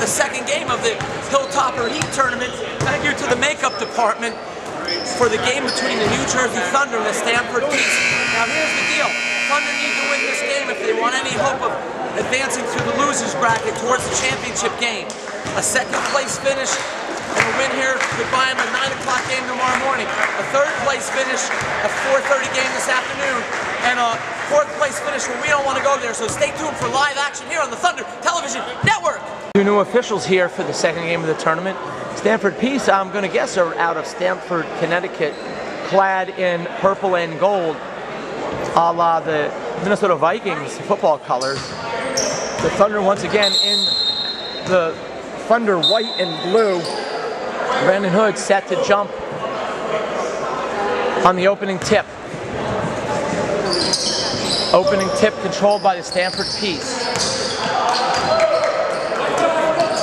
the second game of the Hilltopper Heat Tournament. Thank you to the makeup department for the game between the New Jersey Thunder and the Stamford Beast. Now here's the deal. Thunder need to win this game if they want any hope of advancing through the losers bracket towards the championship game. A second place finish and a win here could buy them a 9 o'clock game tomorrow morning. A third place finish, a 4:30 game this afternoon, and a fourth place finish where we don't want to go there. So stay tuned for live action here on the Thunder Television Network. Two new officials here for the second game of the tournament. Stamford Peace, I'm going to guess, are out of Stamford, Connecticut, clad in purple and gold, a la the Minnesota Vikings football colors. The Thunder once again in the Thunder white and blue. Brandon Hood set to jump on the opening tip. Opening tip controlled by the Stamford Peace.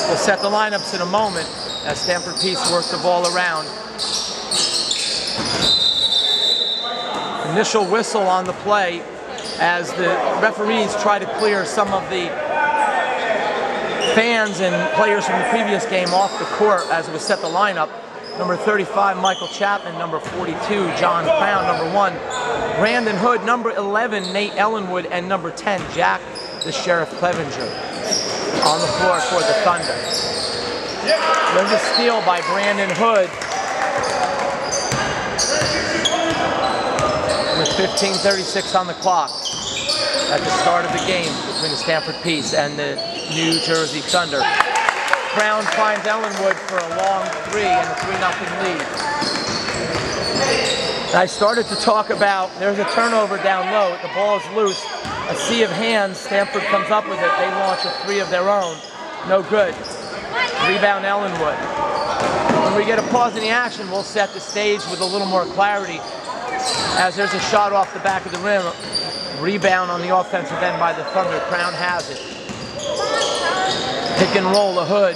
We'll set the lineups in a moment as Stamford Peace works the ball around. Initial whistle on the play as the referees try to clear some of the fans and players from the previous game off the court as it was set the lineup. Number 35, Michael Chapman. Number 42, John Crown. Number 1, Brandon Hood. Number 11, Nate Ellenwood. And number 10, Jack the Sheriff Clevenger on the floor for the Thunder. There's a steal by Brandon Hood with 15:36 on the clock at the start of the game between the Stamford Peace and the New Jersey Thunder. Crown finds Ellenwood for a long three and a 3-0 lead. I started to talk about, there's a turnover down low, the ball is loose, a sea of hands, Stamford comes up with it, they launch a three of their own, no good. Rebound Ellenwood. When we get a pause in the action, we'll set the stage with a little more clarity as there's a shot off the back of the rim. Rebound on the offensive end by the Thunder. Crown has it. Pick and roll, the Hood.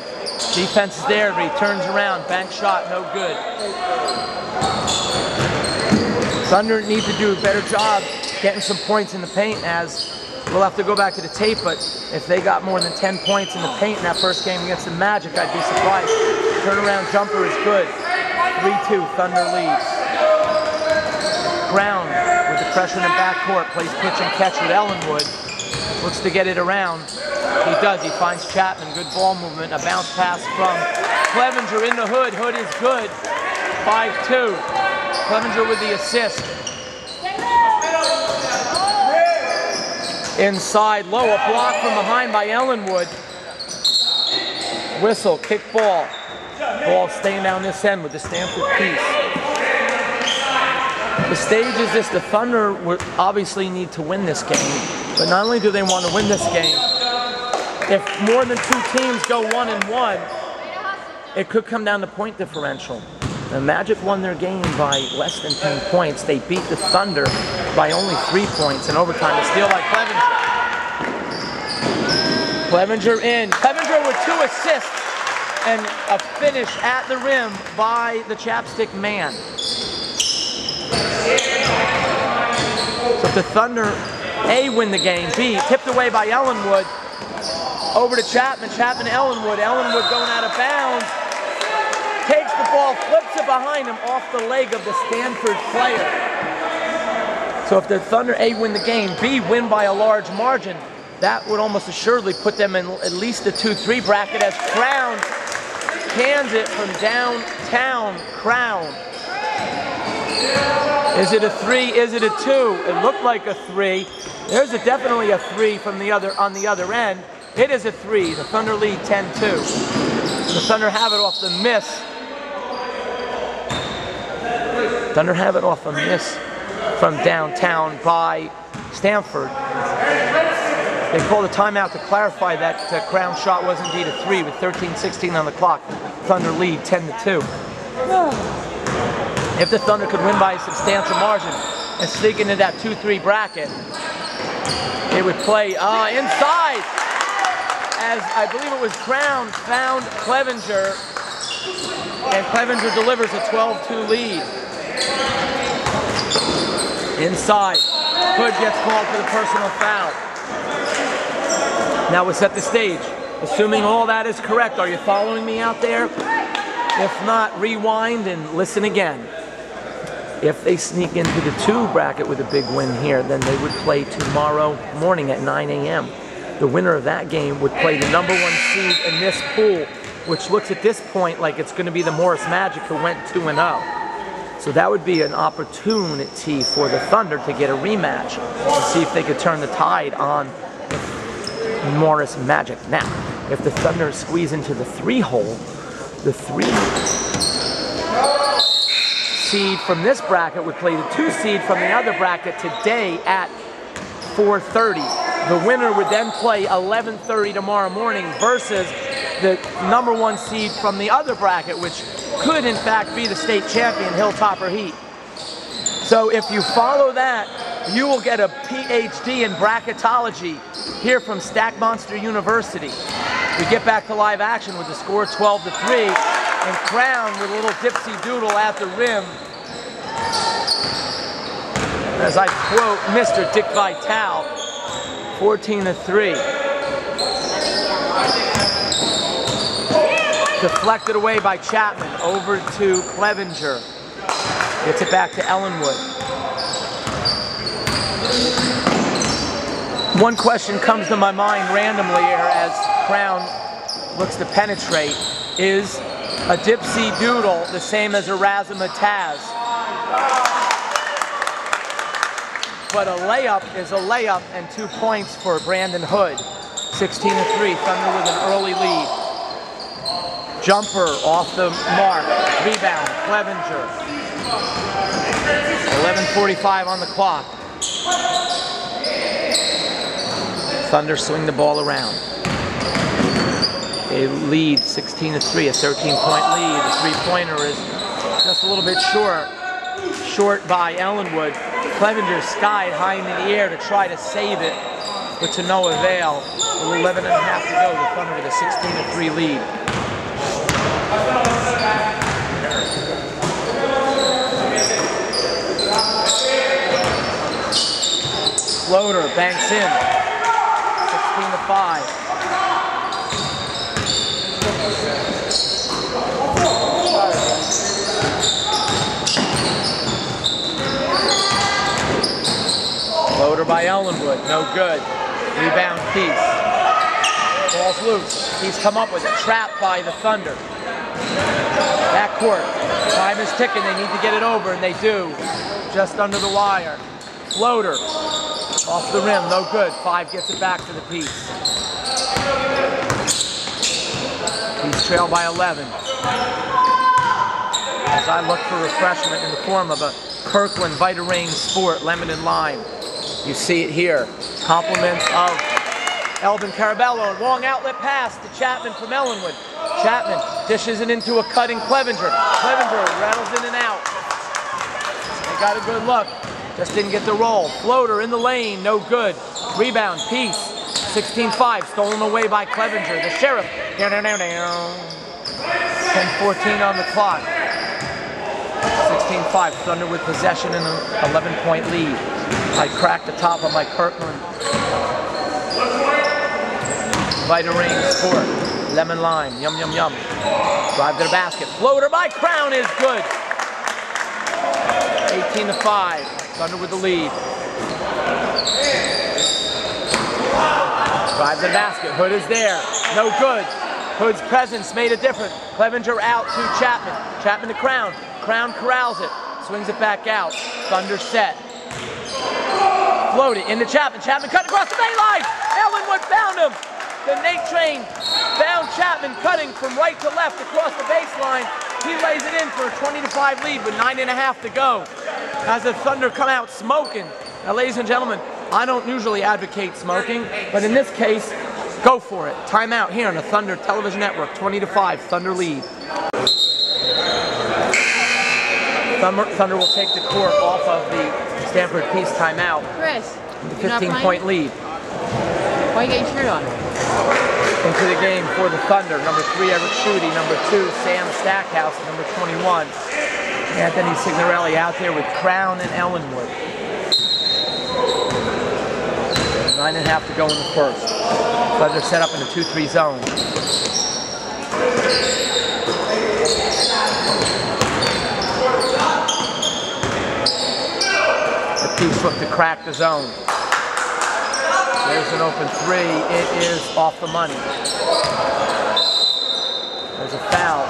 Defense is there, but he turns around. Bank shot, no good. Thunder need to do a better job getting some points in the paint, as we'll have to go back to the tape, but if they got more than 10 points in the paint in that first game against the Magic, I'd be surprised. Turnaround jumper is good. 3-2, Thunder leads. Crown with the pressure in the backcourt, plays pitch and catch with Ellenwood. Looks to get it around. He does, he finds Chapman, good ball movement, a bounce pass from Clevenger in the Hood. Hood is good, 5-2. Clevenger with the assist. Inside, low, a block from behind by Ellenwood. Whistle, kick ball. Ball staying down this end with the Stamford Peace. The stage is this, the Thunder would obviously need to win this game, but not only do they want to win this game, if more than two teams go 1-1, it could come down to point differential. The Magic won their game by less than 10 points. They beat the Thunder by only 3 points in overtime. A steal by Clevenger. Clevenger in. Clevenger with 2 assists and a finish at the rim by the Chapstick Man. So if the Thunder, A, win the game, B, tipped away by Ellenwood, over to Chapman, Chapman to Ellenwood, Ellenwood going out of bounds, takes the ball, flips it behind him off the leg of the Stanford player. So if the Thunder, A, win the game, B, win by a large margin, that would almost assuredly put them in at least the 2-3 bracket as Crown cans it from downtown. Crown. Is it a 3? Is it a 2? It looked like a 3. There's definitely a 3 from the other on the other end. It is a 3. The Thunder lead 10-2. The Thunder have it off the miss. Thunder have it off a miss from downtown by Stamford. They called a timeout to clarify that Crown shot was indeed a 3 with 13:16 on the clock. Thunder lead 10-2. If the Thunder could win by a substantial margin and sneak into that 2-3 bracket, they would play inside, as I believe it was Crown found Clevenger, and Clevenger delivers a 12-2 lead. Inside, Hood gets called for the personal foul. Now we'll set the stage. Assuming all that is correct, are you following me out there? If not, rewind and listen again. If they sneak into the 2 bracket with a big win here, then they would play tomorrow morning at 9 a.m. The winner of that game would play the #1 seed in this pool, which looks at this point like it's going to be the Morris Magic, who went 2-0. So that would be an opportunity for the Thunder to get a rematch and see if they could turn the tide on the Morris Magic. Now, if the Thunder squeeze into the 3-hole, the 3 seed from this bracket would play the 2 seed from the other bracket today at 4:30. The winner would then play 11:30 tomorrow morning versus the #1 seed from the other bracket, which could in fact be the state champion, Hilltopper Heat. So if you follow that, you will get a PhD in bracketology here from Stack Monster University. We get back to live action with the score 12-3, and Crown with a little dipsy doodle at the rim. As I quote Mr. Dick Vitale, 14-3. Deflected away by Chapman, over to Clevenger. Gets it back to Ellenwood. One question comes to my mind randomly here as Crown looks to penetrate. Is a dipsy doodle the same as a razzmatazz? But a layup is a layup, and 2 points for Brandon Hood. 16-3, Thunder with an early lead. Jumper off the mark, rebound, Clevenger. 11:45 on the clock. Thunder swing the ball around. They lead 16-3, a 13-point lead. The 3-pointer is just a little bit short by Ellenwood. Clevenger skied high in the air to try to save it, but to no avail. With 11.5 to go, the Thunder with a 16-3 lead. Floater banks in. 16-5. Floater by Ellenwood, no good. Rebound Peace. Ball's loose. He's come up with it. Trapped by the Thunder. Backcourt. Time is ticking. They need to get it over, and they do. Just under the wire. Floater. Off the rim, no good. 5 gets it back to the Peace. Peace trailed by 11. As I look for refreshment in the form of a Kirkland Vita-Rain Sport Lemon and Lime. You see it here. Compliments of Elvin Carabello. Long outlet pass to Chapman from Ellenwood. Chapman dishes it into a cutting Clevenger. Clevenger rattles in and out. They got a good look. Just didn't get the roll. Floater in the lane, no good. Rebound, Peace. 16-5, stolen away by Clevenger. The Sheriff. 10-14 on the clock. 16-5, Thunder with possession and an 11-point lead. I cracked the top of my Kirkland Vita-Rain Sport. Lemon lime, yum, yum, yum. Drive to the basket. Floater by Crown is good. 18-5, Thunder with the lead. Drive to the basket, Hood is there. No good. Hood's presence made a difference. Clevenger out to Chapman. Chapman to Crown. Crown corrals it. Swings it back out. Thunder set. Floated into Chapman. Chapman cut across the bayline. Ellenwood found him. The Nate Train found Chapman cutting from right to left across the baseline. He lays it in for a 20-5 lead with 9.5 to go. As the Thunder come out smoking. Now, ladies and gentlemen, I don't usually advocate smoking, but in this case, go for it. Timeout here on the Thunder Television Network. 20-5, Thunder lead. Thunder will take the court off of the Stamford Peace timeout. Chris, The 15-point lead. why you got your shirt on? Into the game for the Thunder. Number 3, Eric Schutte. Number 2, Sam Stackhouse. Number 21, Anthony Signorelli out there with Crown and Ellenwood. 9.5 to go in the first. Thunder set up in a 2-3 zone. The piece looked to crack the zone. There's an open three. It is off the money. There's a foul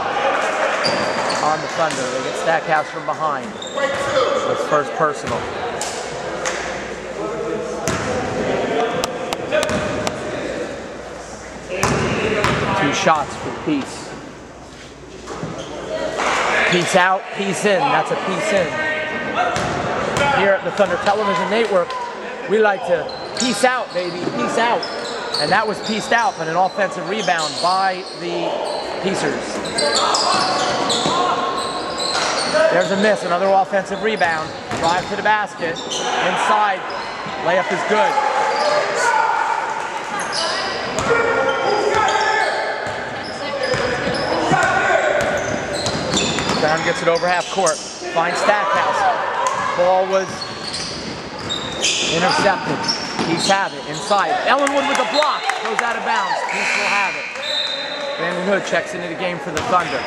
on the Thunder. They get Stackhouse from behind. So it's first personal. Two shots for Peace. Piece out, piece in. That's a piece in. Here at the Thunder Television Network, we like to piece out, baby, piece out. And that was pieced out, but an offensive rebound by the Piecers. There's a miss, another offensive rebound. Drive to the basket, inside. Layup is good. Brown gets it over half court. Finds Stackhouse. Ball was intercepted. Peace have it inside. Ellenwood with a block. Goes out of bounds. Peace will have it. Brandon Hood checks into the game for the Thunder.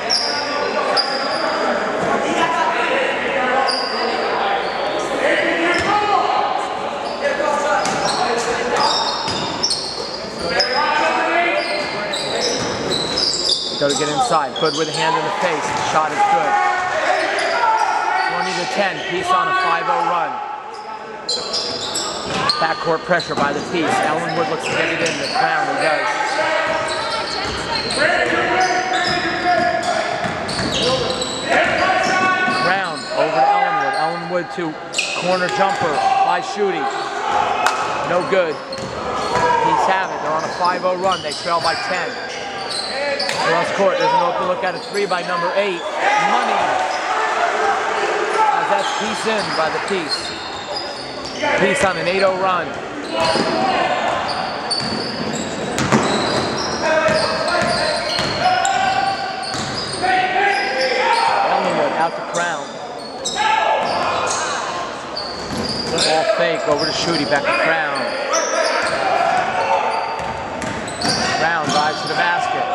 Got to get inside. Hood with a hand in the face. The shot is good. 20-10. Peace on a 5-0 run. Backcourt pressure by the Piece. Ellenwood looks to get it in. The Crown, he does. Crown over to Ellenwood. Ellenwood to corner jumper by Shooty. No good. Peace have it. They're on a 5-0 run. They trail by 10. Cross court, there's an open look at a three by number 8. Money. As that's Peace in by the Piece. Peace on an 8-0 run. Ellenwood out to Crown. Ball fake over to Shooty, back to Crown. Crown dives to the basket.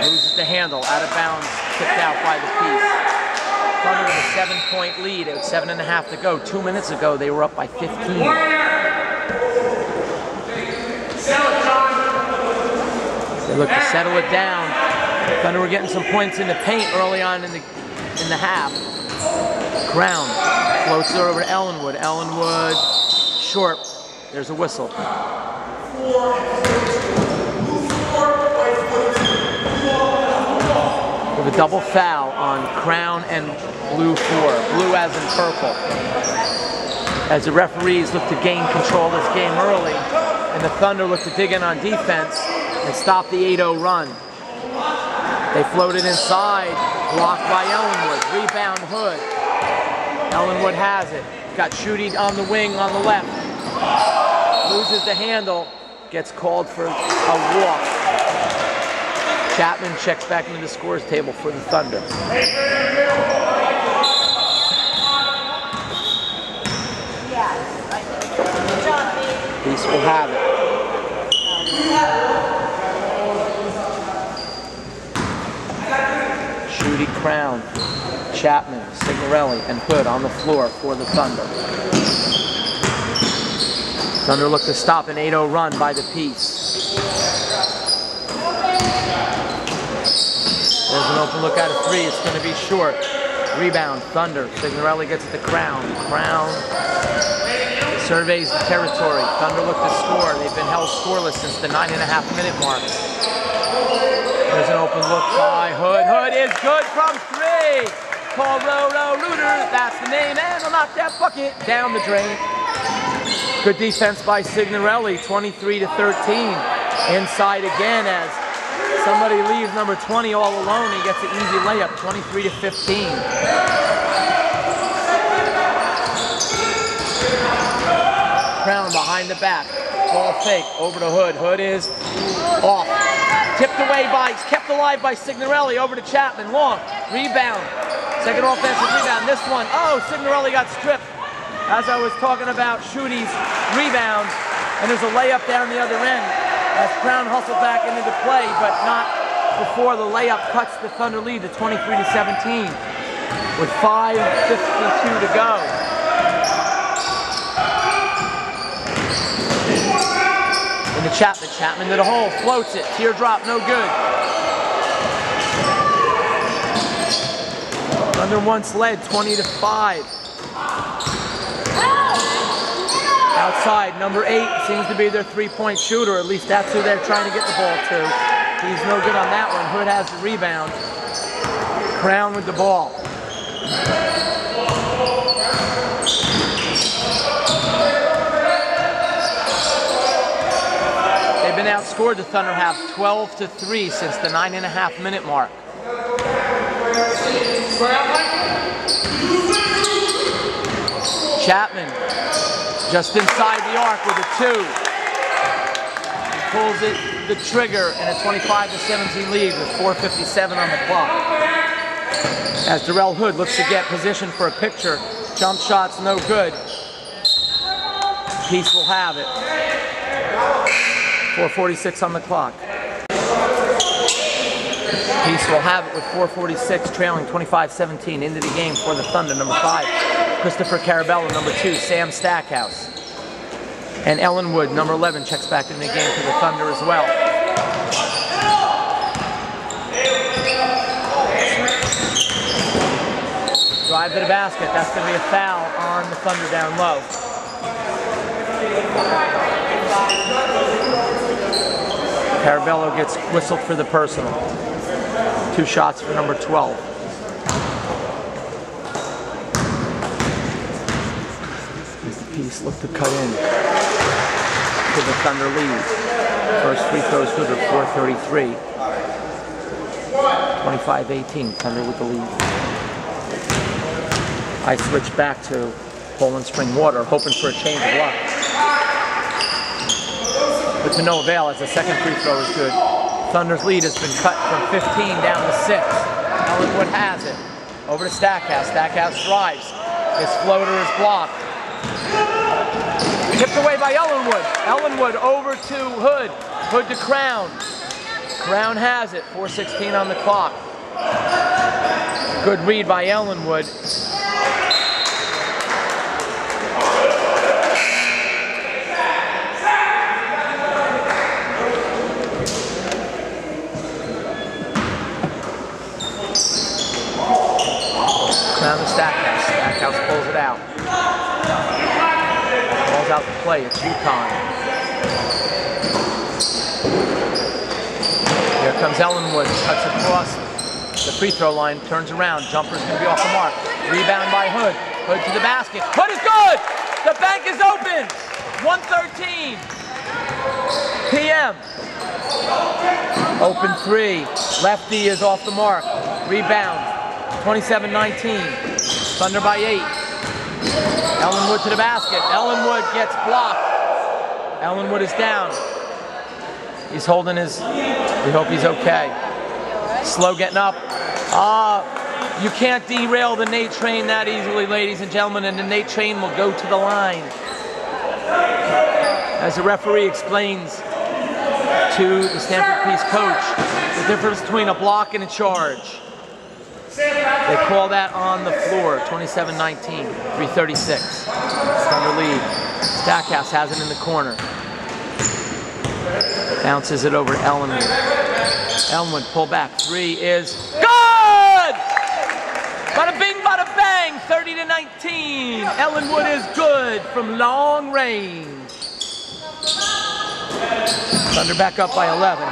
Loses the handle, out of bounds, kicked out by the Piece. Thunder with a 7-point lead at 7.5 to go. 2 minutes ago, they were up by 15. They look to settle it down. Thunder were getting some points in the paint early on in the half. Crown floats it over to Ellenwood. Ellenwood short. There's a whistle. With a double foul on Crown and Blue 4. Blue as in purple. As the referees look to gain control of this game early, and the Thunder look to dig in on defense and stop the 8-0 run. They floated inside, blocked by Ellenwood. Rebound Hood. Ellenwood has it. Got Shooty on the wing on the left. Loses the handle. Gets called for a walk. Chapman checks back into the scores table for the Thunder. Peace will have it. Shooty, Crown, Chapman, Signorelli, and Hood on the floor for the Thunder. Thunder look to stop an 8-0 run by the Piece. There's an open look at a three. It's going to be short. Rebound, Thunder. Signorelli gets it to Crown. Crown surveys the territory. Thunder look to score. They've been held scoreless since the 9.5-minute mark. There's an open look by Hood. Hood is good from three. Call Rooter. That's the name. And they'll knock that bucket down the drain. Good defense by Signorelli. 23-13. Inside again as somebody leaves number 20 all alone. He gets an easy layup, 23-15. Crown behind the back. Ball fake over to Hood. Hood is off. Kept alive by Signorelli. Over to Chapman. Long. Rebound. Second offensive rebound. This one. Oh, Signorelli got stripped. As I was talking about Shooty's rebound, And there's a layup down the other end as Crown hustled back into play, but not before the layup cuts the Thunder lead to 23-17 with 5:52 to go. Into Chapman. Chapman to the hole, floats it. Teardrop, no good. Thunder once led 20-5. Outside, number 8 seems to be their three-point shooter. At least that's who they're trying to get the ball to. He's no good on that one. Hood has the rebound. Crown with the ball. They've been outscored. The Thunder have 12-3 since the 9.5-minute mark. Chapman just inside the arc with a 2. He pulls the trigger in a 25-17 lead with 4:57 on the clock. As Darrell Hood looks to get positioned for a picture, jump shot's no good. Peace will have it. 4:46 on the clock. Peace will have it with 4:46, trailing 25-17 into the game for the Thunder. Number 5, Christopher Carabello. Number 2, Sam Stackhouse. And Ellenwood, number 11, checks back into the game for the Thunder as well. Drive to the basket. That's going to be a foul on the Thunder down low. Carabello gets whistled for the personal. 2 shots for number 12. Peace look to cut in to the Thunder lead. First free throws good at 4:33. 25-18, Thunder with the lead. I switch back to Poland Spring Water, hoping for a change of luck. But to no avail as the second free throw is good. Thunder's lead has been cut from 15 down to 6. Ellenwood has it. Over to Stackhouse. Stackhouse drives. His floater is blocked. Tipped away by Ellenwood. Ellenwood over to Hood. Hood to Crown. Crown has it. 4:16 on the clock. Good read by Ellenwood. Crown to Stackhouse. Stackhouse pulls it out. Ball's out to play. It's UConn. Here comes Ellenwood. Cuts across the free throw line. Turns around. Jumper's going to be off the mark. Rebound by Hood. Hood to the basket. Hood is good! The bank is open! 1:13 p.m. Open 3. Lefty is off the mark. Rebound. 27-19. Thunder by 8. Ellenwood to the basket. Ellenwood gets blocked. Ellenwood is down. He's holding his... We hope he's okay. Slow getting up. You can't derail the Nate train that easily, ladies and gentlemen, and the Nate train will go to the line. As the referee explains to the Stamford Peace coach the difference between a block and a charge. They call that on the floor, 27-19, 3:36. Thunder lead. Stackhouse has it in the corner. Bounces it over to Ellenwood. Ellenwood pull back. 3 is good! Bada bing, bada bang, 30-19. Ellenwood is good from long range. Thunder back up by 11.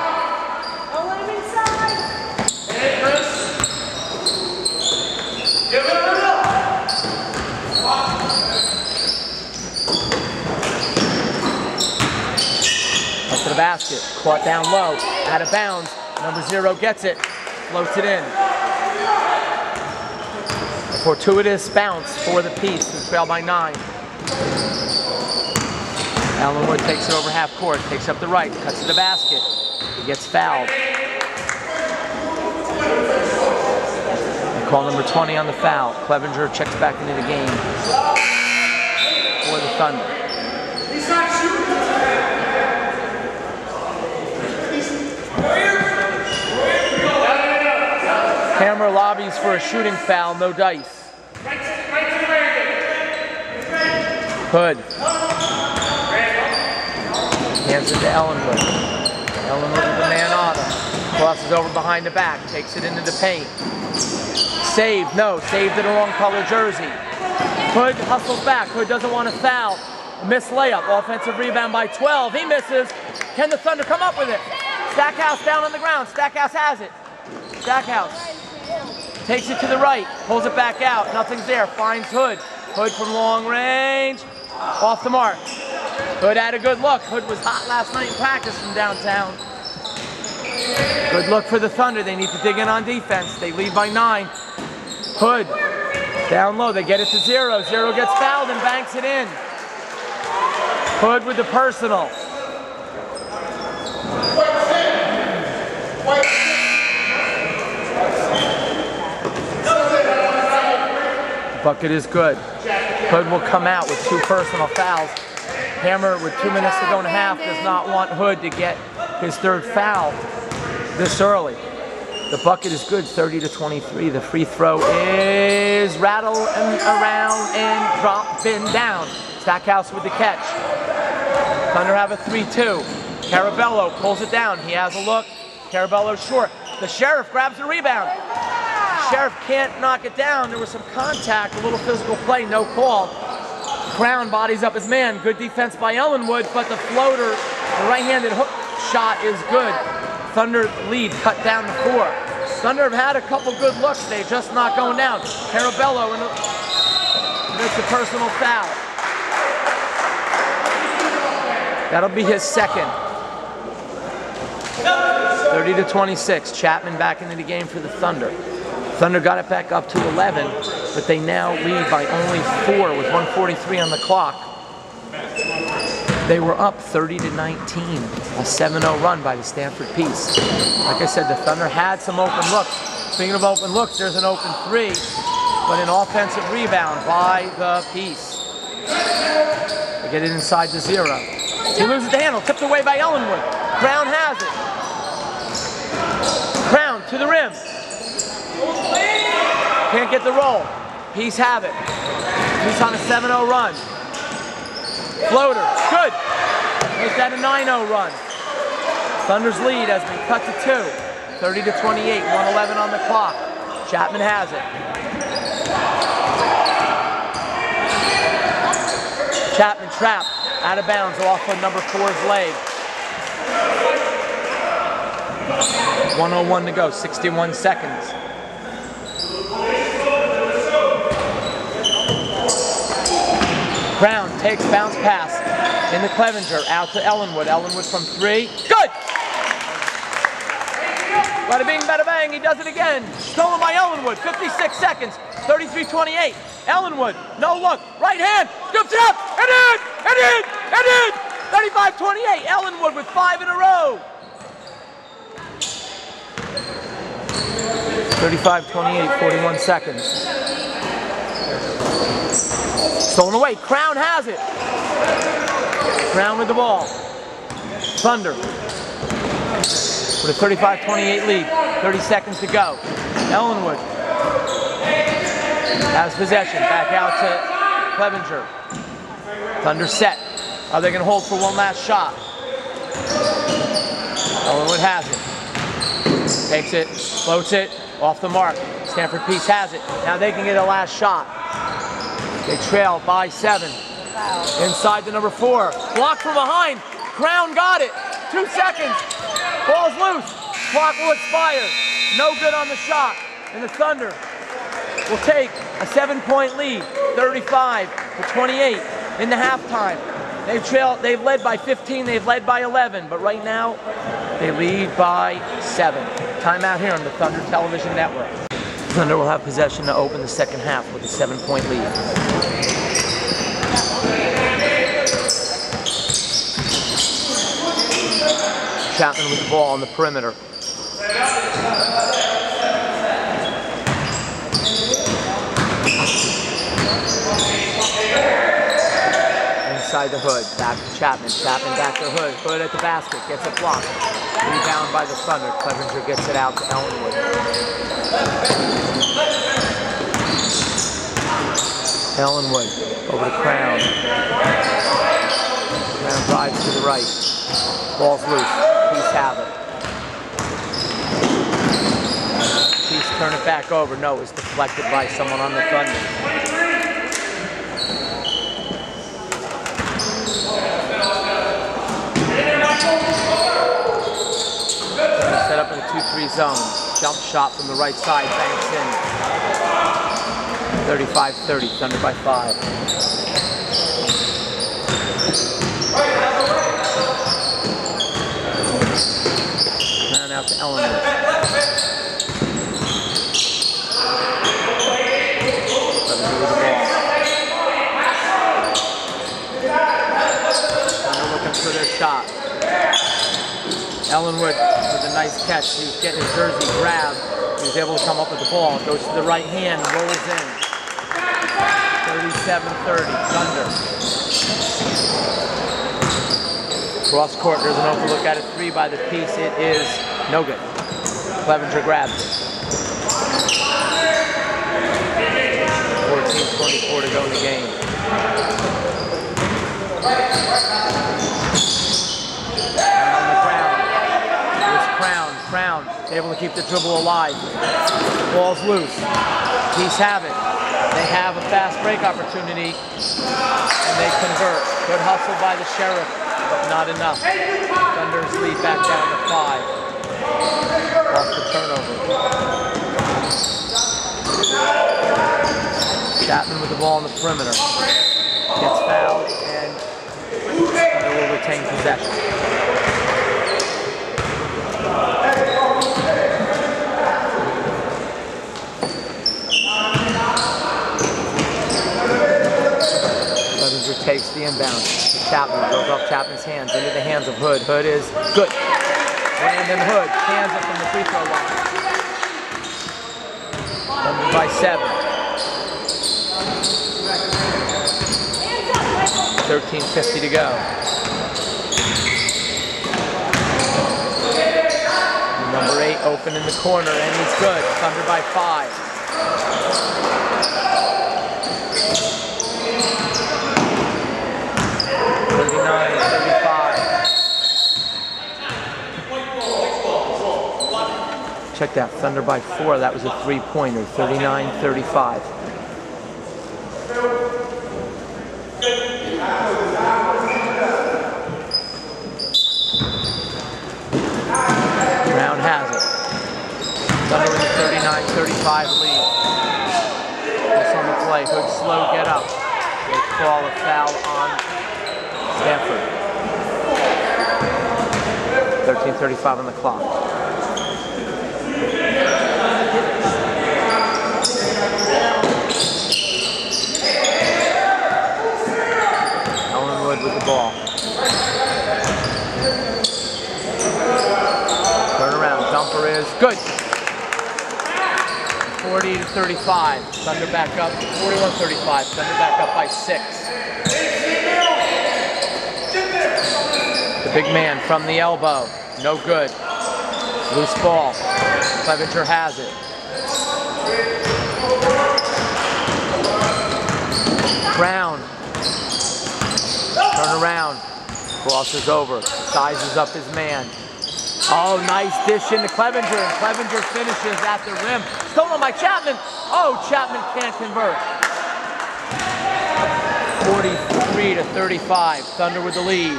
Up to the basket, caught down low, out of bounds. Number 0 gets it, floats it in. A fortuitous bounce for the Peace, who trail by 9. Ellenwood takes it over half court, takes up the right, cuts to the basket. He gets fouled. They call number 20 on the foul. Clevenger checks back into the game for the Thunder. Hammer lobbies for a shooting foul, no dice. Hood. Hands it to Ellenwood. Ellenwood with a man on him. Crosses over behind the back, takes it into the paint. Saved, no, saved in the wrong color jersey. Hood hustles back, Hood doesn't want to foul. Missed layup, offensive rebound by 12, he misses. Can the Thunder come up with it? Stackhouse down on the ground, Stackhouse has it. Stackhouse takes it to the right, pulls it back out, nothing's there, finds Hood. Hood from long range, off the mark. Hood had a good look. Hood was hot last night in practice from downtown. Good look for the Thunder. They need to dig in on defense. They lead by 9. Hood down low. They get it to 0. 0 gets fouled and banks it in. Hood with the personal. The bucket is good. Hood will come out with 2 personal fouls. Hammer, with 2 minutes to go in a half, does not want Hood to get his 3rd foul this early. The bucket is good, 30-23. The free throw is rattle and around and drop in down. Stackhouse with the catch. Thunder have a 3-2. Carabello pulls it down. He has a look. Carabello short. The Sheriff grabs the rebound. Sheriff can't knock it down. There was some contact, a little physical play, no call. Crown bodies up his man. Good defense by Ellenwood, but the floater, the right-handed hook shot is good. Thunder lead cut down to 4. Thunder have had a couple good looks. They're just not going down. Carabello makes a personal foul. That'll be his 2nd. 30-26. Chapman back into the game for the Thunder. Thunder got it back up to 11, but they now lead by only 4 with 1:43 on the clock. They were up 30-19, a 7-0 run by the Stamford Peace. Like I said, the Thunder had some open looks. Speaking of open looks, there's an open 3, but an offensive rebound by the Peace. They get it inside the 0. He loses the handle, tipped away by Ellenwood. Crown has it. Crown to the rim. Can't get the roll. Peace have it. Peace on a 7-0 run. Floater, good. Make that a 9-0 run. Thunder's lead has been cut to 2. 30-28, 1:11 on the clock. Chapman has it. Chapman trapped, out of bounds off of number 4's leg. 1:01 to go, 61 seconds. Brown takes bounce pass in the Clevenger, out to Ellenwood. Ellenwood from 3, good! Bada bing, bada bang, he does it again. Stolen by Ellenwood, 56 seconds, 33-28. Ellenwood, no look, right hand, scoops it up, and in, and in, and in! 35-28, Ellenwood with 5 in a row. 35-28, 41 seconds. Stolen away, Crown has it. Crown with the ball. Thunder with a 35-28 lead, 30 seconds to go. Ellenwood has possession, back out to Clevenger. Thunder set. Are they going to hold for one last shot? Ellenwood has it. Takes it, floats it, off the mark. Stamford Peace has it. Now they can get a last shot. They trail by 7. Inside the number 4. Blocked from behind. Crown got it. 2 seconds. Ball's loose. Clock will expire. No good on the shot. And the Thunder will take a 7-point lead. 35-28 in the halftime. They've led by 15. They've led by 11. But right now, they lead by 7. Timeout here on the Thunder Television Network. Thunder will have possession to open the second half with a 7-point lead. Chapman with the ball on the perimeter. side to Hood. Back to Chapman. Chapman back to Hood. Hood at the basket. Gets it blocked. Rebound by the Thunder. Clevenger gets it out to Ellenwood. Ellenwood over to Crown. Crown drives to the right. Ball's loose. Peace have it. Peace turn it back over. No, it was deflected by someone on the Thunder. Set up in a 2-3 zone. Jump shot from the right side. Banks in. 35-30. Thunder by 5. Now out to Ellenwood. Thunder looking for their shot. Ellenwood with a nice catch. He was getting his jersey grabbed. He was able to come up with the ball. Goes to the right hand, rolls in. 37-30, Thunder. Cross court, there's an overlook at a 3 by the Piece. It is no good. Clevenger grabs it. 14-24 to go in the game. Crown, able to keep the dribble alive. Ball's loose. Peace have it. They have a fast break opportunity, and they convert. Good hustle by the Sheriff, but not enough. Thunder's lead back down to 5. Off the turnover. Chapman with the ball on the perimeter. Gets fouled, and Thunder will retain possession. Clevenger takes the inbound. Chapman goes off Chapman's hands into the hands of Hood. Hood is good. Brandon Hood hands it from the free throw line. Thunder by 7. 13:50 to go. Number 8 open in the corner, and he's good. Thunder by 5. 39-35. Check that, Thunder by 4. That was a 3-pointer. 39-35. Brown has it. Thunder with a 39-35 lead. This on the play. Hood slow, get up. They call a foul on Stamford. 13:35 on the clock. Ellenwood with the ball. Turn around, jumper is good. 40-35. Thunder back up. 41-35. Thunder back up by 6. The big man from the elbow. No good. Loose ball. Clevenger has it. Brown. Turn around. Crosses over. Sizes up his man. Oh, nice dish into Clevenger, and Clevenger finishes at the rim. Stolen by Chapman. Oh, Chapman can't convert. 43-35. Thunder with the lead.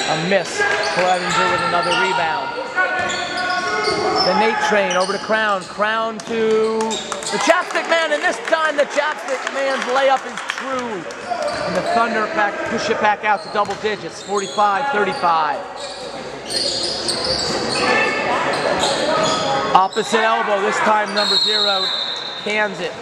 A miss. Clevenger with another rebound. The Nate train over to Crown. Crown to the Chapstick man, and this time the Chapstick man's layup is true. And the Thunder push it back out to double digits. 45-35. Opposite elbow, this time number 0 cans it.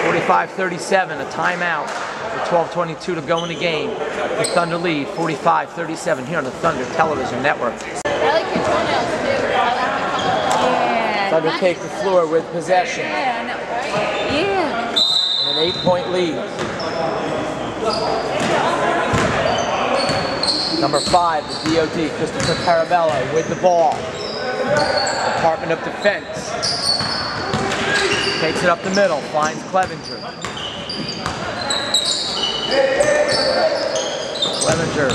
45-37, a timeout with 12:22 to go in the game. The Thunder lead, 45-37 here on the Thunder Television Network. I like your toenails too. Yeah. Thunder take the floor with possession. Yeah, I know, right? Yeah. An 8-point lead. Number 5, the DOD, Christopher Carabello with the ball. Department of Defense. Takes it up the middle, finds Clevenger. Clevenger.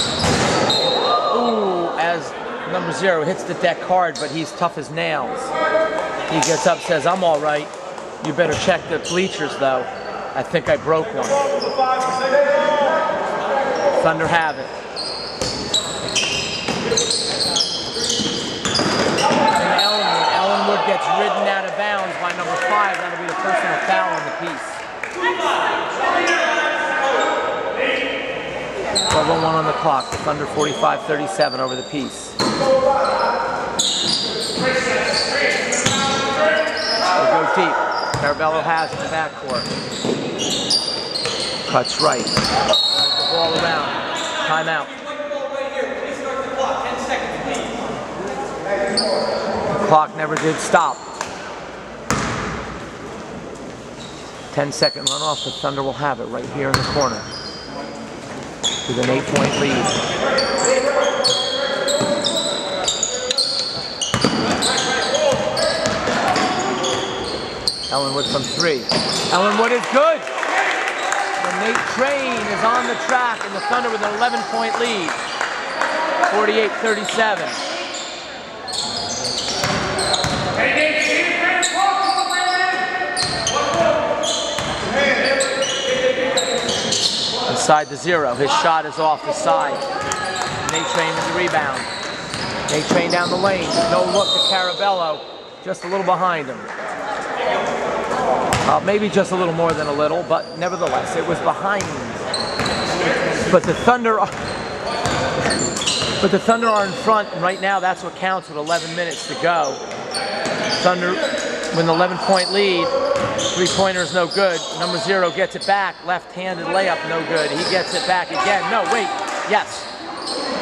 Ooh, as number 0 hits the deck hard, but he's tough as nails. He gets up, says, I'm all right. You better check the bleachers, though. I think I broke one. Thunder have it. And Ellenwood gets ridden out of bounds by number 5. That'll be the personal foul on the piece. 12:01 on the clock. The Thunder 45-37 over the piece. They go deep. Carabello has it in the backcourt. Cuts right. Moves the ball around. Timeout. The clock never did stop. 10-second runoff. The Thunder will have it right here in the corner. With an 8-point lead. Ellenwood from 3. Ellenwood is good. And Nate Train is on the track, and the Thunder with an 11-point lead. 48-37. Inside the 0. His shot is off the side. Nate Train with the rebound. Nate Train down the lane. No look to Carabello. Just a little behind him. Maybe just a little more than a little, but nevertheless, it was behind him. But the Thunder are in front, and right now that's what counts with 11 minutes to go. Thunder with an 11-point lead. 3-pointer is no good. Number 0 gets it back. Left-handed layup, no good. He gets it back again. No, wait. Yes.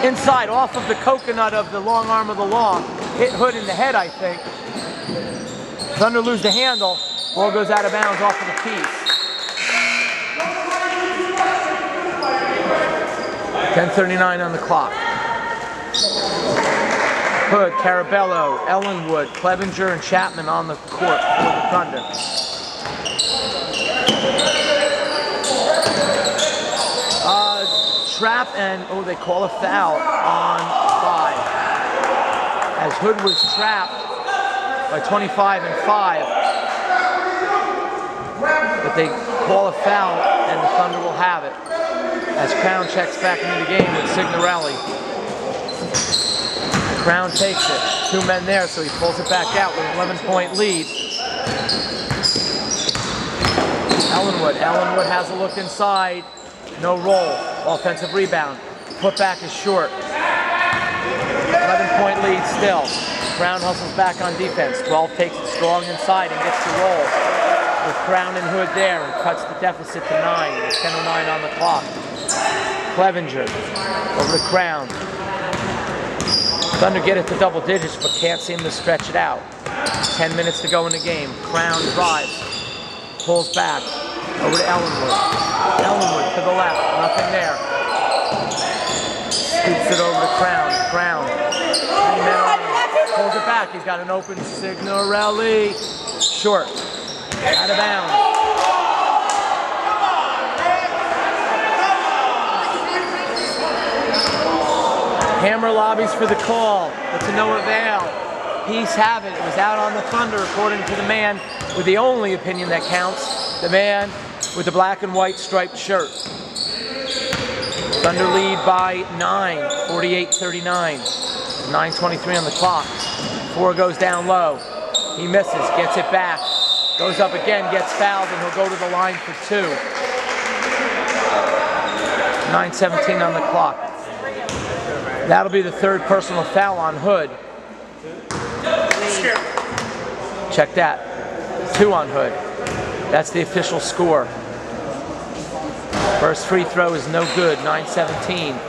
Inside, off of the coconut of the long arm of the law. Hit Hood in the head, I think. Thunder lose the handle. Ball goes out of bounds off of the piece. 10:39 on the clock. Hood, Carabello, Ellenwood, Clevenger, and Chapman on the court for the Thunder. Trap and, they call a foul on 5. As Hood was trapped by 25 and 5. But they call a foul and the Thunder will have it. As Crown checks back into the game with Signorelli. Crown takes it. 2 men there, so he pulls it back out with an 11-point lead. Ellenwood has a look inside. No roll. Offensive rebound. Put back is short. 11-point lead still. Crown hustles back on defense. 12 takes it strong inside and gets the roll. With Crown and Hood there and cuts the deficit to 9. With 10:09 on the clock. Clevenger over to Crown. Thunder get it to double digits but can't seem to stretch it out. 10 minutes to go in the game. Crown drives. Pulls back. Over to Ellenwood. Ellenwood to the left. Nothing there. Scoops it over to Crown. Crown. 3 men on him. Pulls it back. He's got an open Signorelli. Short. Out of bounds. Hammer lobbies for the call, but to no avail. Peace have it. It was out on the Thunder, according to the man with the only opinion that counts, the man with the black and white striped shirt. Thunder lead by 9, 48-39. 9:23 on the clock. 4 goes down low. He misses, gets it back. Goes up again, gets fouled, and he'll go to the line for 2. 9:17 on the clock. That'll be the 3rd personal foul on Hood. Check that. 2 on Hood. That's the official score. First free throw is no good, 9:17.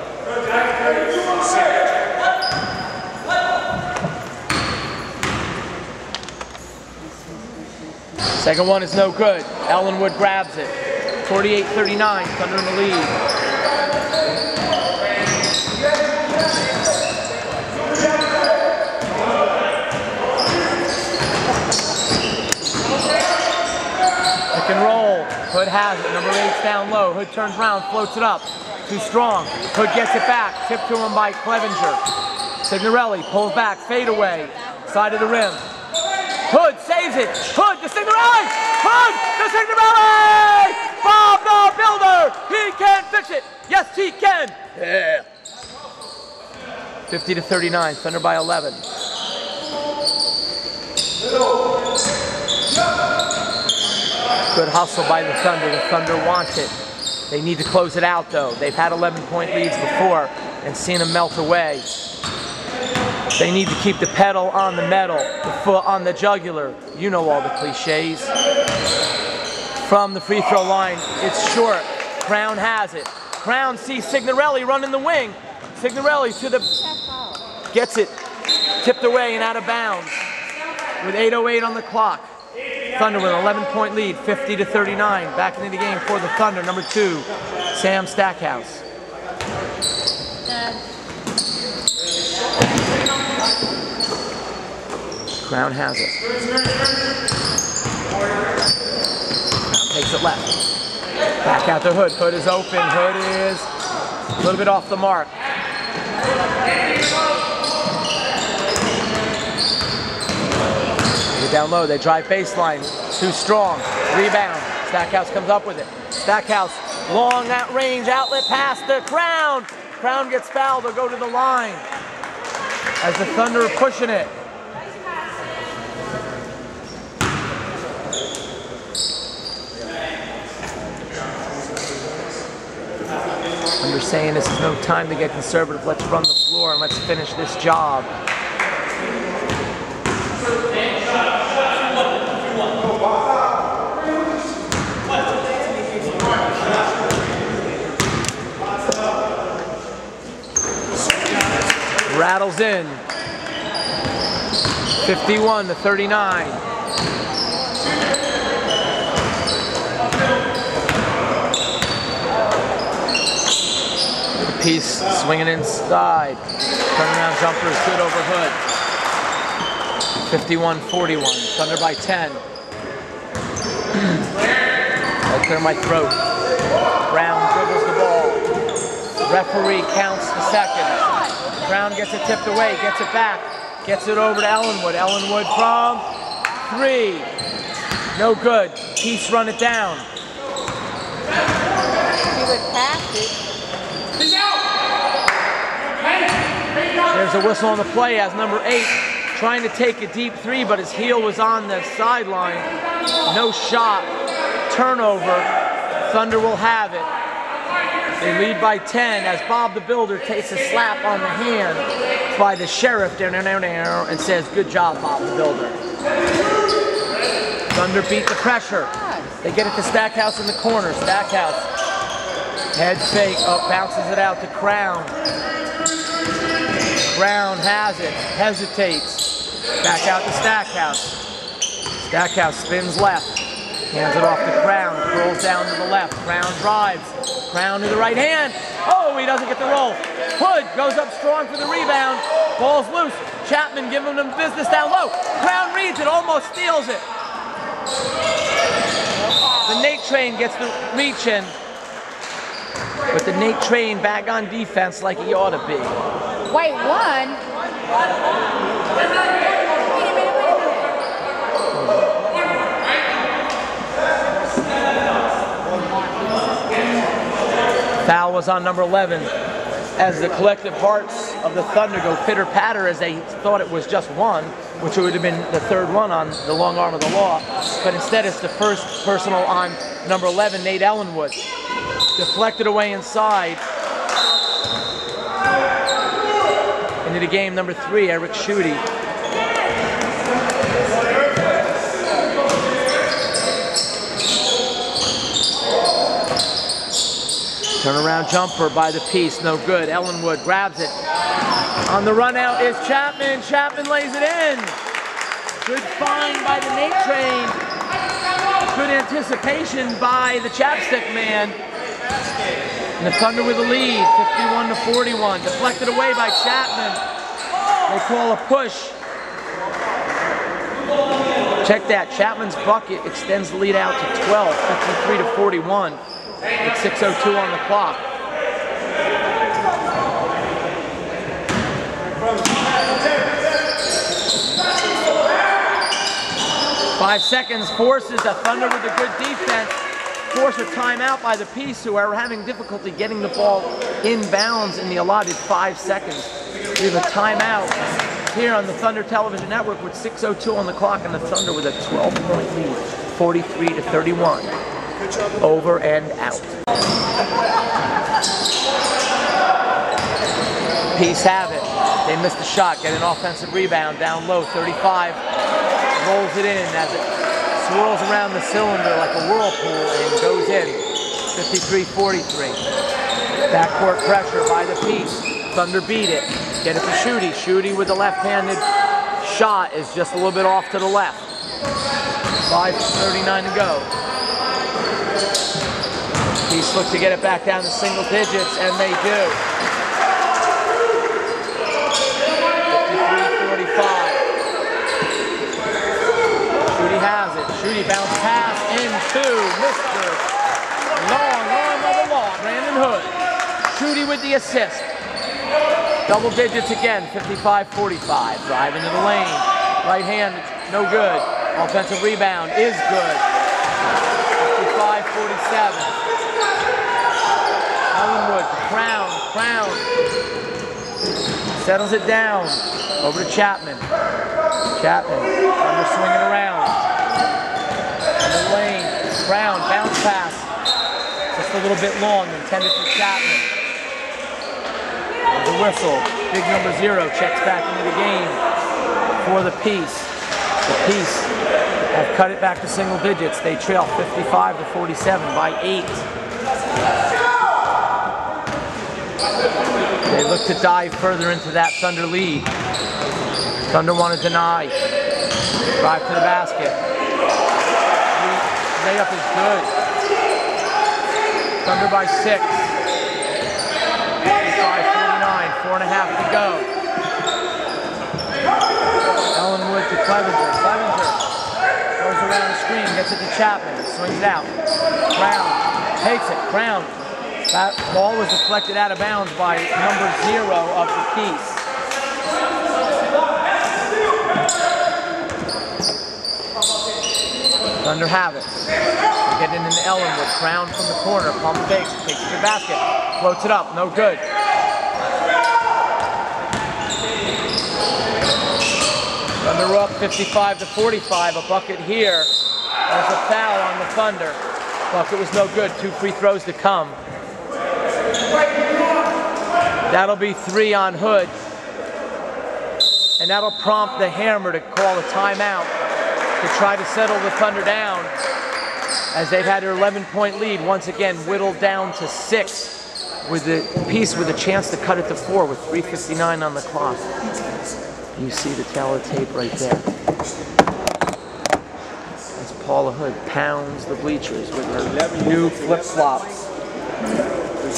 Second one is no good. Ellenwood grabs it. 48-39, Thunder in the lead. Pick and roll. Hood has it. Number 8's down low. Hood turns around, floats it up. Too strong. Hood gets it back. Tipped to him by Clevenger. Signorelli pulls back. Fade away. Side of the rim. Hood saves it. Hood to Signorelli. Hood to Signorelli. Bob the Builder. He can fix it. Yes, he can. Yeah. 50-39. Thunder by 11. Good hustle by the Thunder. The Thunder want it. They need to close it out, though. They've had 11-point leads before and seen them melt away. They need to keep the pedal on the metal, the foot on the jugular. You know all the cliches. From the free throw line, it's short. Crown has it. Crown sees Signorelli running the wing. Signorelli to the... gets it tipped away and out of bounds with 8:08 on the clock. Thunder with an 11-point lead, 50-39. Back into the game for the Thunder, number 2, Sam Stackhouse. Crown has it. Crown takes it left. Back out to Hood. Hood is open. Hood is a little bit off the mark. Down low, they drive baseline, too strong, rebound, Stackhouse comes up with it. Stackhouse, long at range, outlet pass to Crown. Crown gets fouled, they'll go to the line. As the Thunder are pushing it. Thunder saying this is no time to get conservative, let's run the floor and let's finish this job. Rattles in. 51-39. The piece swinging inside. Turnaround jumper is good over Hood. 51-41. Thunder by 10. I'll clear my throat. Brown dribbles the ball. Referee counts the seconds. Brown gets it tipped away, gets it back, gets it over to Ellenwood. Ellenwood from 3. No good. Peace run it down. He would pass it. There's a whistle on the play as number 8 trying to take a deep 3, but his heel was on the sideline. No shot. Turnover. Thunder will have it. They lead by 10 as Bob the Builder takes a slap on the hand by the sheriff and says, good job, Bob the Builder. Thunder beat the pressure. They get it to Stackhouse in the corner. Stackhouse, head fake, bounces it out to Crown. Crown has it, hesitates. Back out to Stackhouse. Stackhouse spins left, hands it off to Crown, rolls down to the left. Crown drives. Crown to the right hand. Oh, he doesn't get the roll. Hood goes up strong for the rebound. Ball's loose. Chapman giving them business down low. Crown reads it, almost steals it. The Nate Train gets the reach in. But the Nate Train back on defense like he ought to be. Wait, one? Foul was on number 11 as the collective hearts of the Thunder go pitter-patter as they thought it was just one, which would have been the 3rd one on the long arm of the law. But instead it's the first personal on number 11, Nate Ellenwood. Deflected away inside. Into the game, number 3, Eric Schutte. Turnaround jumper by the piece, no good. Ellenwood grabs it. On the run out is Chapman. Chapman lays it in. Good find by the Nate Train. Good anticipation by the chapstick man. And the Thunder with a lead, 51-41. Deflected away by Chapman. They call a push. Check that, Chapman's bucket extends the lead out to 12, 53-41. With 6:02 on the clock. Five seconds forces the Thunder with a good defense. Force a timeout by the Peace, who are having difficulty getting the ball inbounds in the allotted 5 seconds. We have a timeout here on the Thunder Television Network with 6:02 on the clock, and the Thunder with a 12-point lead, 43-31. Over and out. Peace have it. They missed the shot, get an offensive rebound down low, 35. Rolls it in as it swirls around the cylinder like a whirlpool and goes in. 53-43. Backcourt pressure by the Peace. Thunder beat it. Get it to Schutte. Schutte with the left-handed shot is just a little bit off to the left. 5:39 to go. Peace look to get it back down to single digits, and they do. 53-45. Schutte has it. Schutte bounce pass into Mr. Long arm of the law, Brandon Hood. Schutte with the assist. Double digits again, 55-45. Drive into the lane. Right hand, no good. Offensive rebound is good. 55-47. Ellenwood, Crown. Settles it down. Over to Chapman. Thunder swinging around. In the lane. Crown, bounce pass. Just a little bit long, intended for Chapman. There's a whistle. Big number 0 checks back into the game for the Peace. The Peace have cut it back to single digits. They trail 55-47 by 8. They look to dive further into that Thunder lead. Thunder want to deny. Drive to the basket. Layup is good. Thunder by 6. 55-49, 4.5 to go. Ellenwood to Clevenger. Clevenger goes around the screen, gets it to Chapman, swings it out. Brown takes it. Brown. That ball was deflected out of bounds by number 0 of the Peace. Thunder have it. They get in Ellenwood. Crown from the corner. Pump fakes. Takes it to the basket. Floats it up. No good. Thunder up 55-45. A bucket here. There's a foul on the Thunder. Bucket was no good. 2 free throws to come. That'll be 3 on Hood. And that'll prompt the Hammer to call a timeout to try to settle the Thunder down, as they've had their 11-point lead once again whittled down to 6, with the Peace with a chance to cut it to 4 with 3:59 on the clock. You see the tail of the tape right there. As Paula Hood pounds the bleachers with her new flip-flops.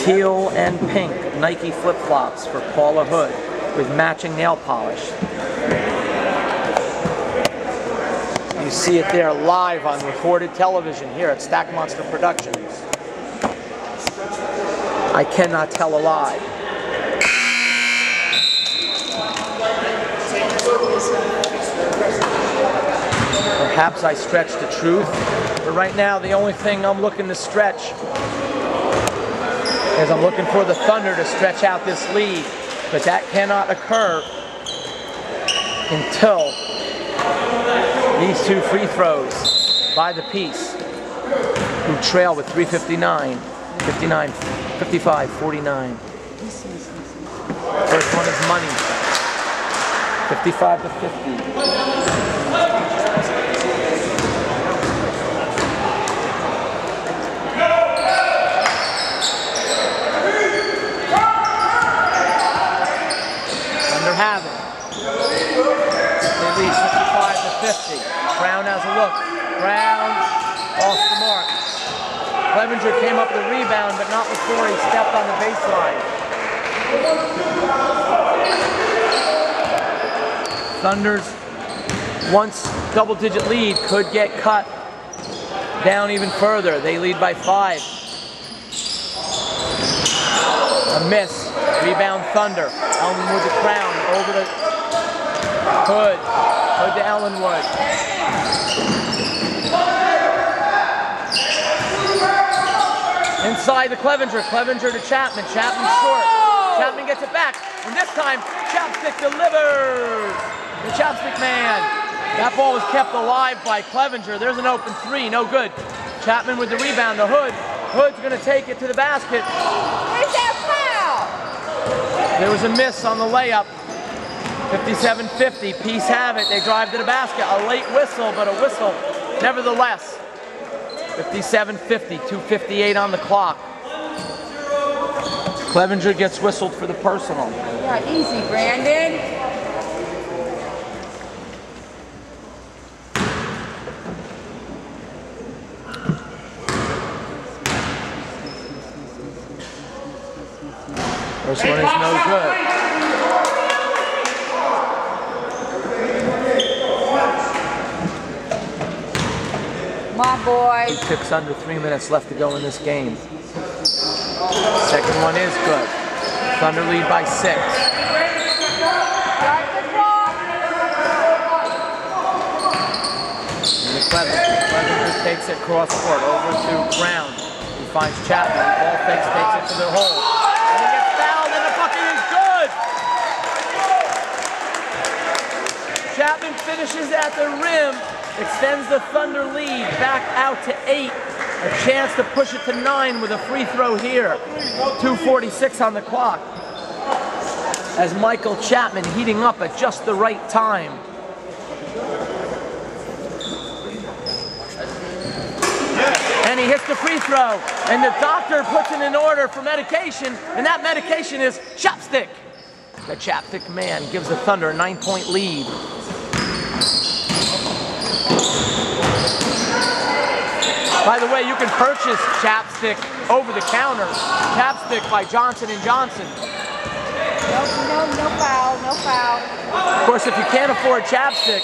Teal and pink Nike flip-flops for Paula Hood with matching nail polish. You see it there live on recorded television here at Stack Monster Productions. I cannot tell a lie. Perhaps I stretched the truth, but right now the only thing I'm looking to stretch is I'm looking for the Thunder to stretch out this lead, but that cannot occur until these 2 free throws by the Peace, who trail with 3:59, 55-49. First one is money, 55-50. Thunder have it. They lead 55-50. Brown has a look. Brown off the mark. Clevenger came up with a rebound, but not before he stepped on the baseline. Thunder's once double-digit lead could get cut down even further. They lead by 5. A miss. Rebound Thunder. Ellenwood to Crown. Over to Hood. Hood to Ellenwood. Inside to Clevenger. Clevenger to Chapman. Chapman short. Chapman gets it back. And this time, Chapstick delivers. The Chapstick man. That ball was kept alive by Clevenger. There's an open 3. No good. Chapman with the rebound to Hood. Hood's going to take it to the basket. Where's that foul? There was a miss on the layup. 57-50. Peace have it. They drive to the basket. A late whistle, but a whistle nevertheless. 57-50. 2:58 on the clock. Clevenger gets whistled for the personal. Yeah, easy, Brandon. First one is no good. Come on, boys. 2 ticks under 3 minutes left to go in this game. Second one is good. Thunder lead by 6. Start the clock. And Clevenger takes it cross court over to Brown. He finds Chapman. Ball fakes, takes it to the hole. And he gets fouled, and the bucket is good. Chapman finishes at the rim, extends the Thunder lead back out to 8. A chance to push it to 9 with a free throw here. 2:46 on the clock. As Michael Chapman heating up at just the right time. And he hits the free throw. And the doctor puts it in order for medication. And that medication is Chapstick. The Chapstick man gives the Thunder a 9-point lead. By the way, you can purchase Chapstick over the counter. Chapstick by Johnson & Johnson. No foul, no foul. Of course, if you can't afford Chapstick,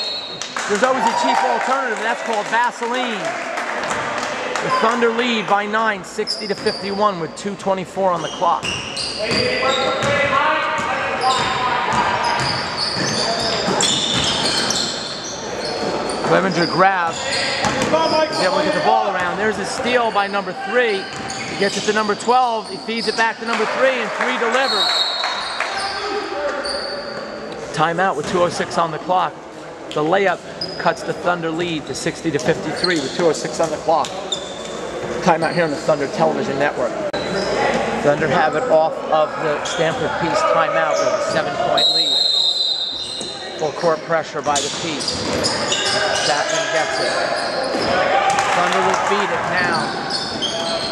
there's always a cheap alternative, and that's called Vaseline. The Thunder lead by 9, 60-51 with 2:24 on the clock. Clevenger grabs. He's able to get the ball around. There's a steal by number 3. He gets it to number 12. He feeds it back to number 3, and 3 delivers. Timeout with 2:06 on the clock. The layup cuts the Thunder lead to 60-53 with 2:06 on the clock. Timeout here on the Thunder Television Network. Thunder have it off of the Stamford Peace timeout with a 7-point lead. Full court pressure by the Peace. Chapman gets it. Thunder will beat it now.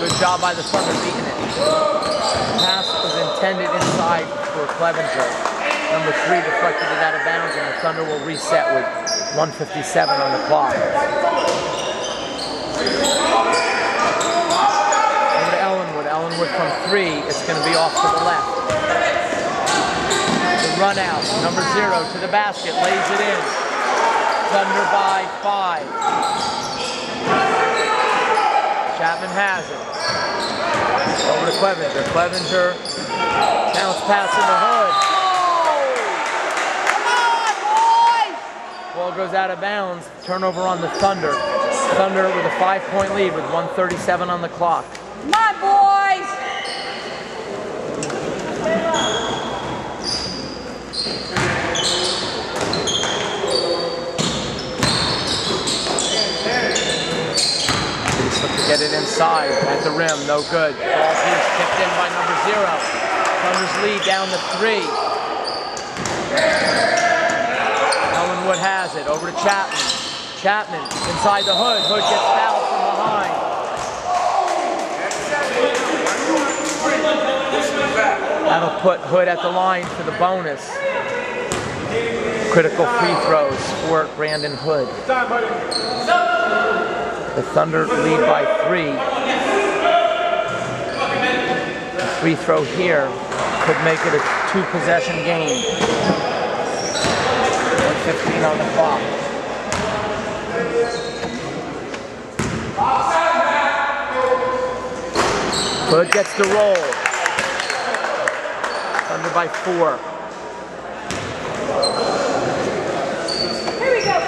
Good job by the Thunder beating it. Pass was intended inside for Clevenger. Number 3 deflected it out of bounds, and the Thunder will reset with 1:57 on the clock. Over to Ellenwood. Ellenwood from 3. It's going to be off to the left. The run out. Number 0 to the basket. Lays it in. Thunder by 5. Chapman has it. Over to Clevenger. Clevenger bounce pass in the Hood. Ball goes out of bounds. Turnover on the Thunder. Thunder with a 5-point lead with 1:37 on the clock. Come on, boys. Get it inside at the rim, no good. Ball here tipped in by number 0. Thunder's lead down to 3. Ellenwood has it, over to Chapman. Chapman inside the Hood. Hood gets fouled from behind. That'll put Hood at the line for the bonus. Critical free throws for Brandon Hood. The Thunder lead by 3. The free throw here could make it a 2-possession game. 1:15 on the clock. Hood gets the roll. Thunder by 4. Here we go.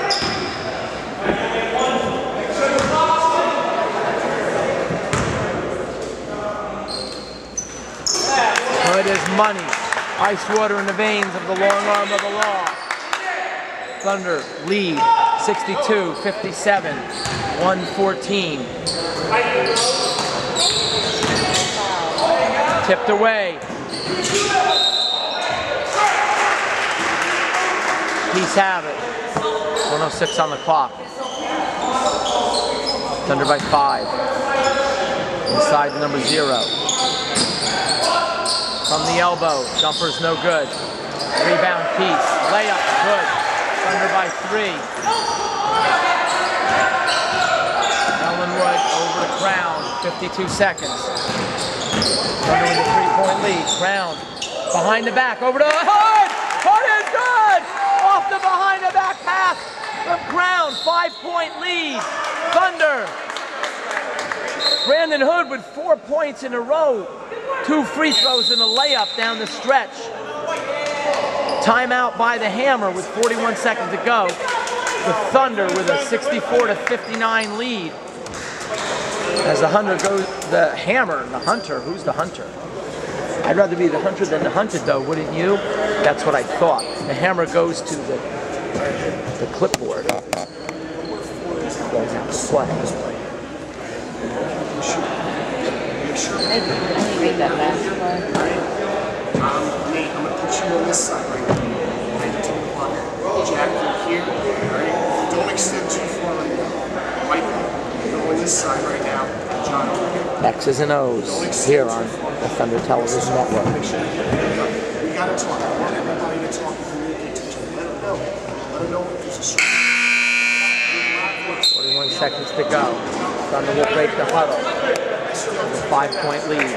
Hood is money. Ice water in the veins of the long arm of the law. Thunder lead 62-57, 1:14. Tipped away. Peace have it. 1:06 on the clock. Thunder by 5. Inside number 0. From the elbow, jumper's no good. Rebound Peace. Layup, good. Thunder by 3. Ellenwood over to Crown. 52 seconds. Thunder with a 3-point lead. Crown behind the back over to Hood. Hood is good. Off the behind the back pass from Crown. 5-point lead. Thunder. Brandon Hood with 4 points in a row. 2 free throws and a layup down the stretch. Timeout by the Hammer with 41 seconds to go. The Thunder with a 64-59 lead. As the Hunter goes, the Hammer, the Hunter, who's the Hunter? I'd rather be the Hunter than the hunted though, wouldn't you? That's what I thought. The Hammer goes to the clipboard. Doesn't have to play. I didn't read that last one. Nate, I'm going to put you on this side right now. 19 o'clock. Jack, you're here. Alright? Don't extend too far right now. Michael, you're on this side right now. John, X's and O's here on the Thunder Television Network. we got to talk. I want everybody to talk and communicate to each other. Let them know. Let them know if there's a struggle. 41 seconds to go. Thunder will break the huddle. A 5-point lead.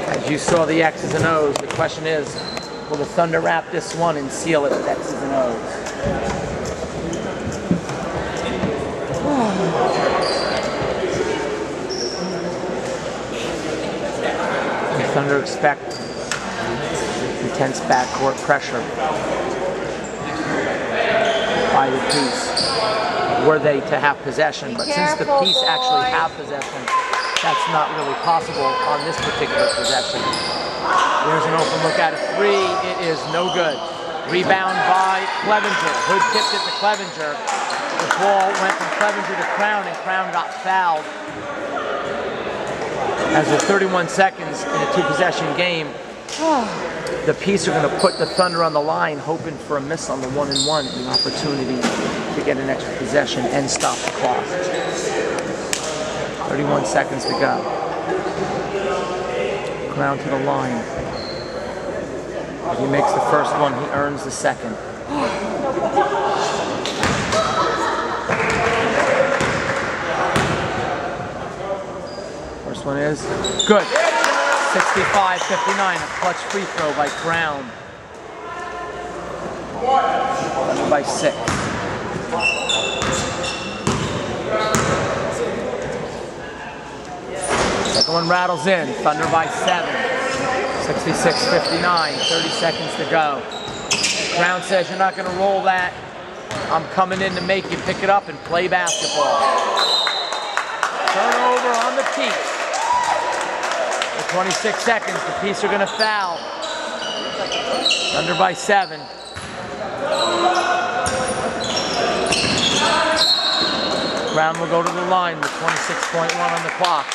As you saw the X's and O's, the question is, will the Thunder wrap this one and seal it with X's and O's? The Thunder expect intense backcourt pressure by the Peace. Were they to have possession, but since the Peace actually have possession, that's not really possible on this particular possession. There's an open look at a 3. It is no good. Rebound by Clevenger. Hood tipped it to Clevenger. The ball went from Clevenger to Crown, and Crown got fouled. As with 31 seconds in a 2-possession game, the Peace are going to put the Thunder on the line, hoping for a miss on the 1-and-1, an opportunity to get an extra possession and stop the clock. 31 seconds to go. Crown to the line. If he makes the first one, he earns the second. First one is good. 65-59, a clutch free throw by Crown. By 6. Second one rattles in. Thunder by 7. 66-59. 30 seconds to go. Crown says, you're not going to roll that. I'm coming in to make you pick it up and play basketball. Turnover on the Peace. With 26 seconds, the Peace are going to foul. Thunder by 7. Crown will go to the line with 26.1 on the clock.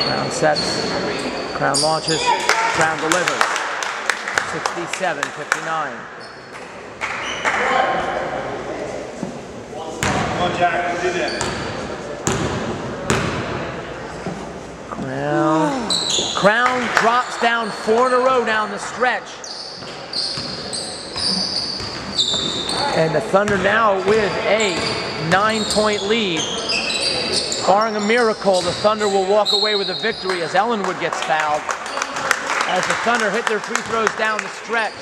Crown sets, Crown launches, Crown delivers. 67-59. Crown drops down 4 in a row down the stretch. And the Thunder now with a 9-point lead. Barring a miracle, the Thunder will walk away with a victory as Ellenwood gets fouled. As the Thunder hit their free throws down the stretch,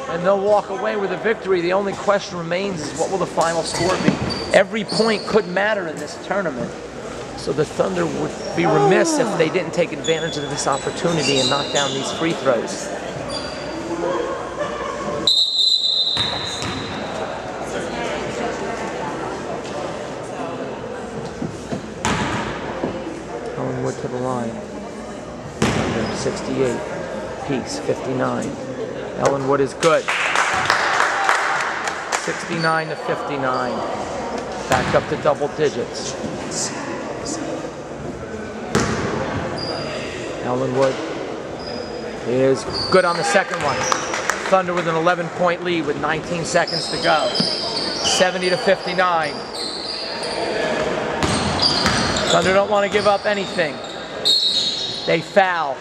and they'll walk away with a victory. The only question remains is what will the final score be? Every point could matter in this tournament. So the Thunder would be remiss if they didn't take advantage of this opportunity and knock down these free throws. Ellenwood to the line. 68. Peace, 59. Ellenwood is good. 69 to 59. Back up to double digits. Ellenwood is good on the second one. Thunder with an 11-point lead with 19 seconds to go. 70 to 59. Thunder don't want to give up anything. They foul.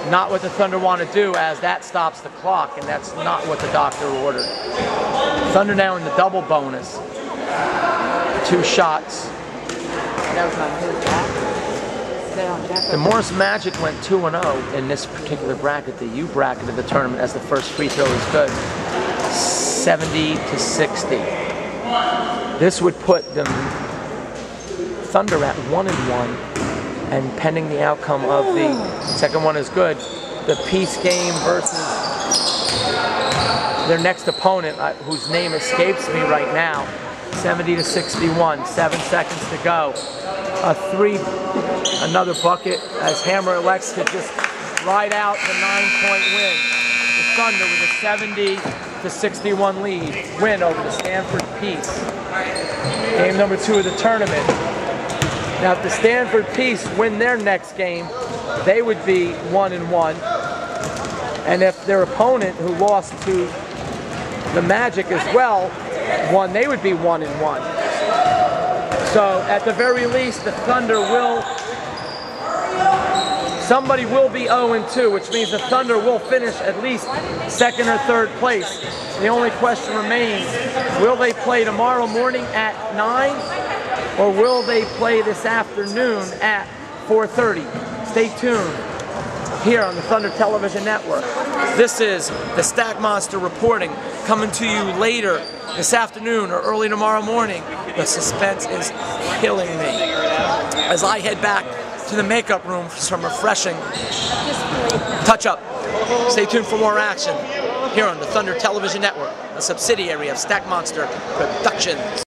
Not what the Thunder want to do, as that stops the clock, and that's not what the doctor ordered. Thunder now in the double bonus. 2 shots. That was on his back. The Morris Magic went 2-0 in this particular bracket, the U bracket of the tournament, as the first free throw is good. 70 to 60. This would put the Thunder at 1-1, and pending the outcome of the second one is good, the Peace game versus their next opponent, whose name escapes me right now, 70 to 61, 7 seconds to go. Another bucket as Hammer elects to just ride out the 9-point win. The Thunder with a 70 to 61 lead win over the Stamford Peace. Game number 2 of the tournament. Now if the Stamford Peace win their next game, they would be 1-1. And if their opponent, who lost to the Magic as well, won, they would be 1-1. So at the very least, the Thunder somebody will be 0-2, which means the Thunder will finish at least 2nd or 3rd place. The only question remains, will they play tomorrow morning at 9, or will they play this afternoon at 4:30? Stay tuned here on the Thunder Television Network. This is the Stack Monster reporting, coming to you later this afternoon or early tomorrow morning. The suspense is killing me as I head back to the makeup room for some refreshing touch-up. Stay tuned for more action here on the Thunder Television Network, a subsidiary of Stack Monster Productions.